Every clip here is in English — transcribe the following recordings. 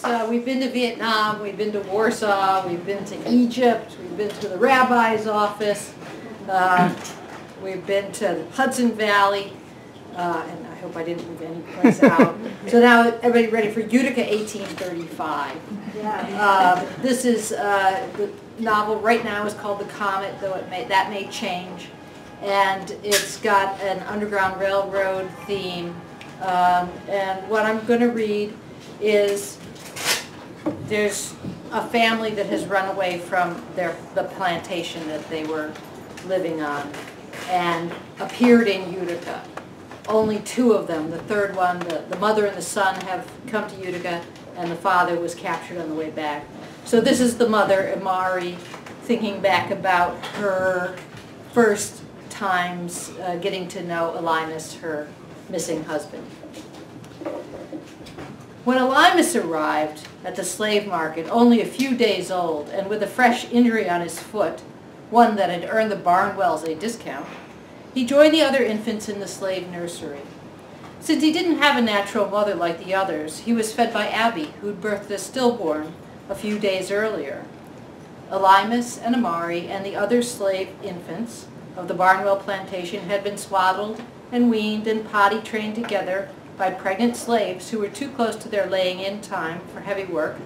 parts. We've been to Vietnam, we've been to Warsaw, we've been to Egypt, we've been to the rabbi's office, we've been to the Hudson Valley, and I hope I didn't leave any place out. So now everybody ready for Utica 1835. Yeah. This is, the novel right now is called The Comet, though that may change. And it's got an Underground Railroad theme. And what I'm going to read is there's a family that has run away from the plantation that they were living on and appeared in Utica. Only two of them, the third one, the mother and the son, have come to Utica, and the father was captured on the way back. So this is the mother, Amari, thinking back about her first times getting to know Elimus, her missing husband. When Elimus arrived at the slave market, only a few days old, and with a fresh injury on his foot, one that had earned the Barnwells a discount, he joined the other infants in the slave nursery. Since he didn't have a natural mother like the others, he was fed by Abby, who'd birthed a stillborn a few days earlier. Elimus and Amari and the other slave infants of the Barnwell plantation had been swaddled and weaned and potty trained together by pregnant slaves who were too close to their laying-in time for heavy work,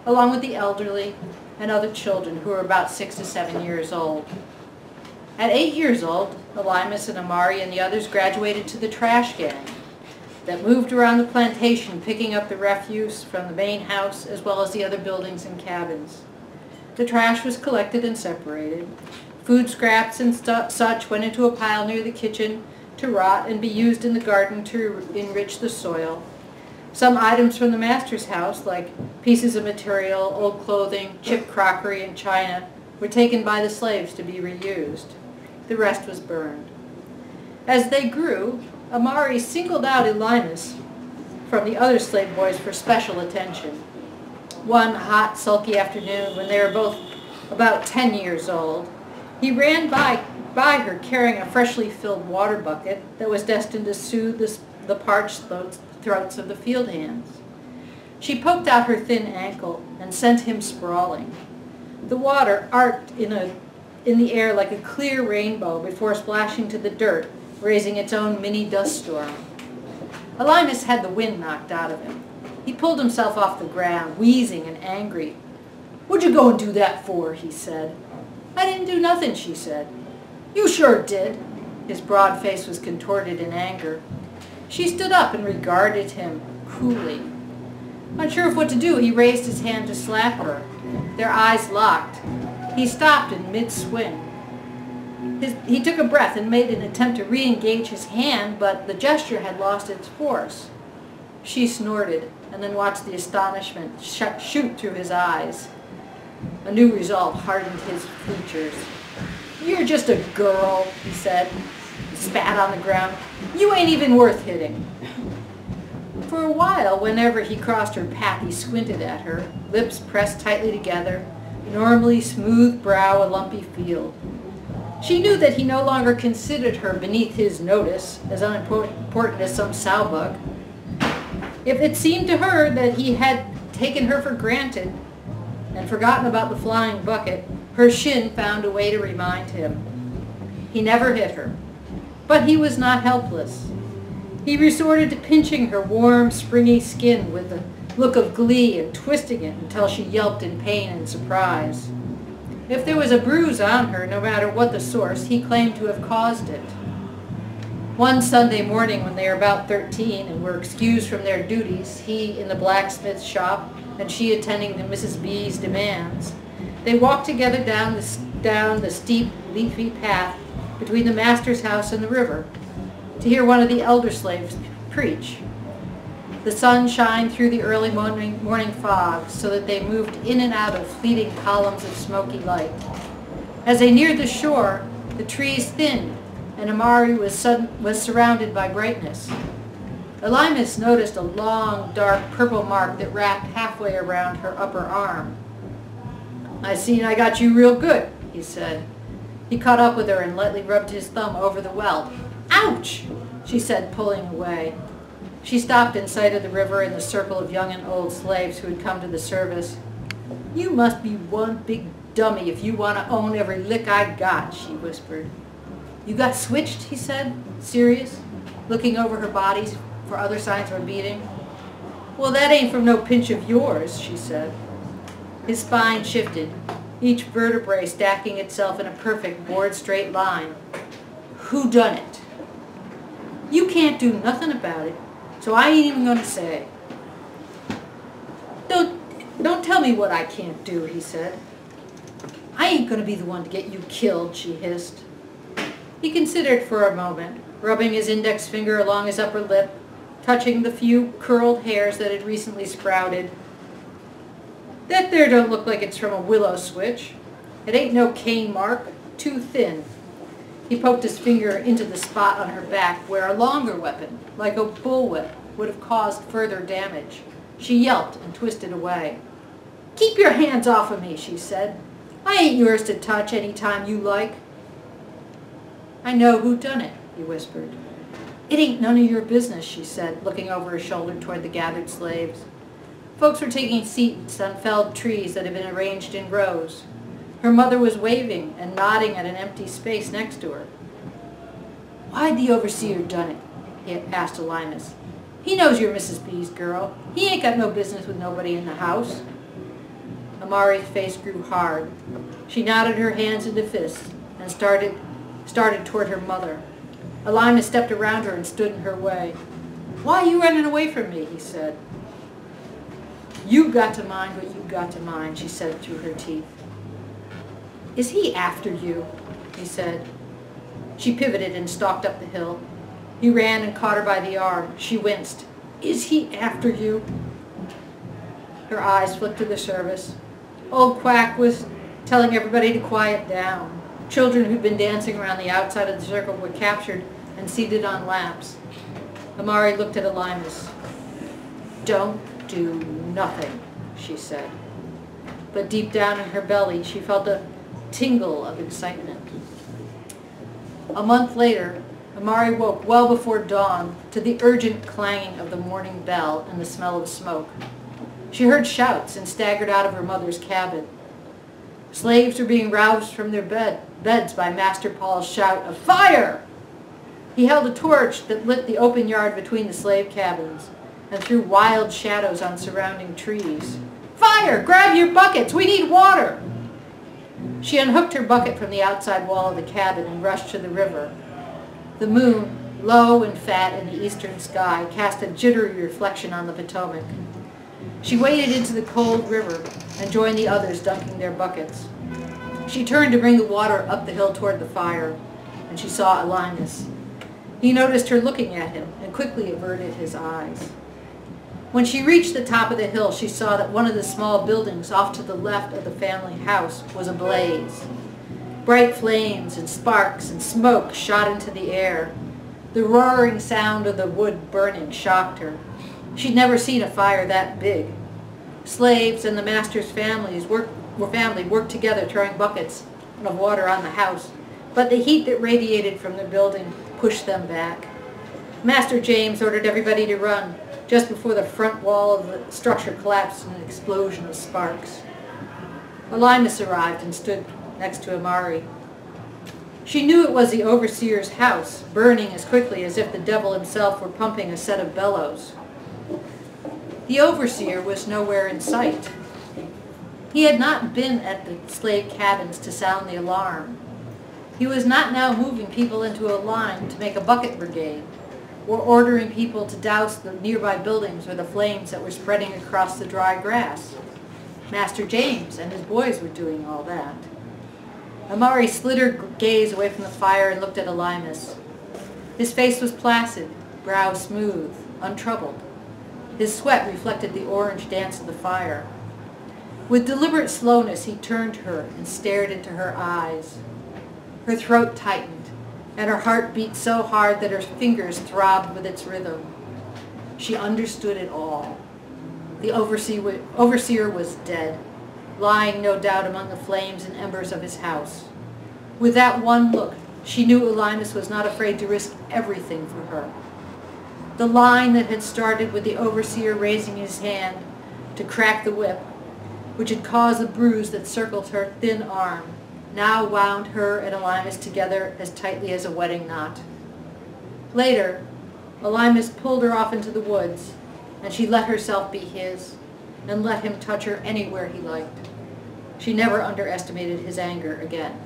along with the elderly and other children who were about 6 to 7 years old. At 8 years old, Elimus and Amari and the others graduated to the trash gang that moved around the plantation, picking up the refuse from the main house as well as the other buildings and cabins. The trash was collected and separated. Food scraps and such went into a pile near the kitchen to rot and be used in the garden to enrich the soil. Some items from the master's house, like pieces of material, old clothing, chipped crockery, and china, were taken by the slaves to be reused. The rest was burned. As they grew, Amari singled out Elimus from the other slave boys for special attention. One hot, sulky afternoon, when they were both about 10 years old, he ran by her carrying a freshly filled water bucket that was destined to soothe the parched throats of the field hands. She poked out her thin ankle and sent him sprawling. The water arced in the air like a clear rainbow before splashing to the dirt, raising its own mini dust storm. Elimus had the wind knocked out of him. He pulled himself off the ground, wheezing and angry. "What'd you go and do that for?" he said. "I didn't do nothing," she said. "You sure did." His broad face was contorted in anger. She stood up and regarded him coolly. Unsure of what to do, he raised his hand to slap her. Their eyes locked. He stopped in mid-swing. He took a breath and made an attempt to re-engage his hand, but the gesture had lost its force. She snorted and then watched the astonishment shoot through his eyes. A new resolve hardened his features. "You're just a girl," he said. He spat on the ground. "You ain't even worth hitting." For a while, whenever he crossed her path, he squinted at her, lips pressed tightly together, normally smooth brow a lumpy field. She knew that he no longer considered her beneath his notice, as unimportant as some sowbug. If it seemed to her that he had taken her for granted and forgotten about the flying bucket, her shin found a way to remind him. He never hit her, but he was not helpless. He resorted to pinching her warm, springy skin with a look of glee and twisting it until she yelped in pain and surprise. If there was a bruise on her, no matter what the source, he claimed to have caused it. One Sunday morning when they were about 13 and were excused from their duties, he in the blacksmith shop and she attending to Mrs. B's demands, they walked together down the steep, leafy path between the master's house and the river to hear one of the elder slaves preach. The sun shined through the early morning fog so that they moved in and out of fleeting columns of smoky light. As they neared the shore, the trees thinned and Amari was surrounded by brightness. Elimus noticed a long, dark purple mark that wrapped halfway around her upper arm. "I seen I got you real good," he said. He caught up with her and lightly rubbed his thumb over the welt. "Ouch!" she said, pulling away. She stopped in sight of the river and the circle of young and old slaves who had come to the service. "You must be one big dummy if you want to own every lick I got," she whispered. "You got switched?" he said, serious, looking over her body for other signs of a beating. "Well, that ain't from no pinch of yours," she said. His spine shifted, each vertebrae stacking itself in a perfect board-straight line. "Who done it?" "You can't do nothing about it, so I ain't even gonna say." Don't tell me what I can't do," he said. "I ain't gonna be the one to get you killed," she hissed. He considered for a moment, rubbing his index finger along his upper lip, touching the few curled hairs that had recently sprouted. "That there don't look like it's from a willow switch. It ain't no cane mark, too thin." He poked his finger into the spot on her back where a longer weapon, like a bullwhip, would have caused further damage. She yelped and twisted away. "Keep your hands off of me," she said. "I ain't yours to touch any time you like." "I know who done it," he whispered. "It ain't none of your business," she said, looking over her shoulder toward the gathered slaves. Folks were taking seats on felled trees that had been arranged in rows. Her mother was waving and nodding at an empty space next to her. "Why'd the overseer done it?" he asked Elimas. "He knows you're Mrs. B's girl. He ain't got no business with nobody in the house." Amari's face grew hard. She knotted her hands into fists and started toward her mother. Elimas stepped around her and stood in her way. "Why are you running away from me?" he said. "You got to mind what you got to mind," she said through her teeth. "Is he after you?" he said. She pivoted and stalked up the hill. He ran and caught her by the arm. She winced. "Is he after you?" Her eyes flicked to the service. Old Quack was telling everybody to quiet down. Children who'd been dancing around the outside of the circle were captured and seated on laps. Amari looked at Elimas. "Don't do nothing," she said. But deep down in her belly, she felt a tingle of excitement. A month later, Amari woke well before dawn to the urgent clanging of the morning bell and the smell of smoke. She heard shouts and staggered out of her mother's cabin. Slaves were being roused from their beds by Master Paul's shout of "Fire!" He held a torch that lit the open yard between the slave cabins and threw wild shadows on surrounding trees. "Fire! Grab your buckets! We need water!" She unhooked her bucket from the outside wall of the cabin and rushed to the river. The moon, low and fat in the eastern sky, cast a jittery reflection on the Potomac. She waded into the cold river and joined the others dunking their buckets. She turned to bring the water up the hill toward the fire, and she saw Elimas. He noticed her looking at him and quickly averted his eyes. When she reached the top of the hill, she saw that one of the small buildings off to the left of the family house was ablaze. Bright flames and sparks and smoke shot into the air. The roaring sound of the wood burning shocked her. She'd never seen a fire that big. Slaves and the master's family worked together throwing buckets of water on the house, but the heat that radiated from the building pushed them back. Master James ordered everybody to run just before the front wall of the structure collapsed in an explosion of sparks. Elimas arrived and stood next to Amari. She knew it was the overseer's house, burning as quickly as if the devil himself were pumping a set of bellows. The overseer was nowhere in sight. He had not been at the slave cabins to sound the alarm. He was not now moving people into a line to make a bucket brigade, or ordering people to douse the nearby buildings with the flames that were spreading across the dry grass. Master James and his boys were doing all that. Amari slid her gaze away from the fire and looked at Elimas. His face was placid, brow smooth, untroubled. His sweat reflected the orange dance of the fire. With deliberate slowness, he turned to her and stared into her eyes. Her throat tightened, and her heart beat so hard that her fingers throbbed with its rhythm. She understood it all. The overseer was dead, lying no doubt among the flames and embers of his house. With that one look, she knew Elimas was not afraid to risk everything for her. The line that had started with the overseer raising his hand to crack the whip, which had caused the bruise that circled her thin arm, now wound her and Elymas together as tightly as a wedding knot. Later, Elymas pulled her off into the woods, and she let herself be his, and let him touch her anywhere he liked. She never underestimated his anger again.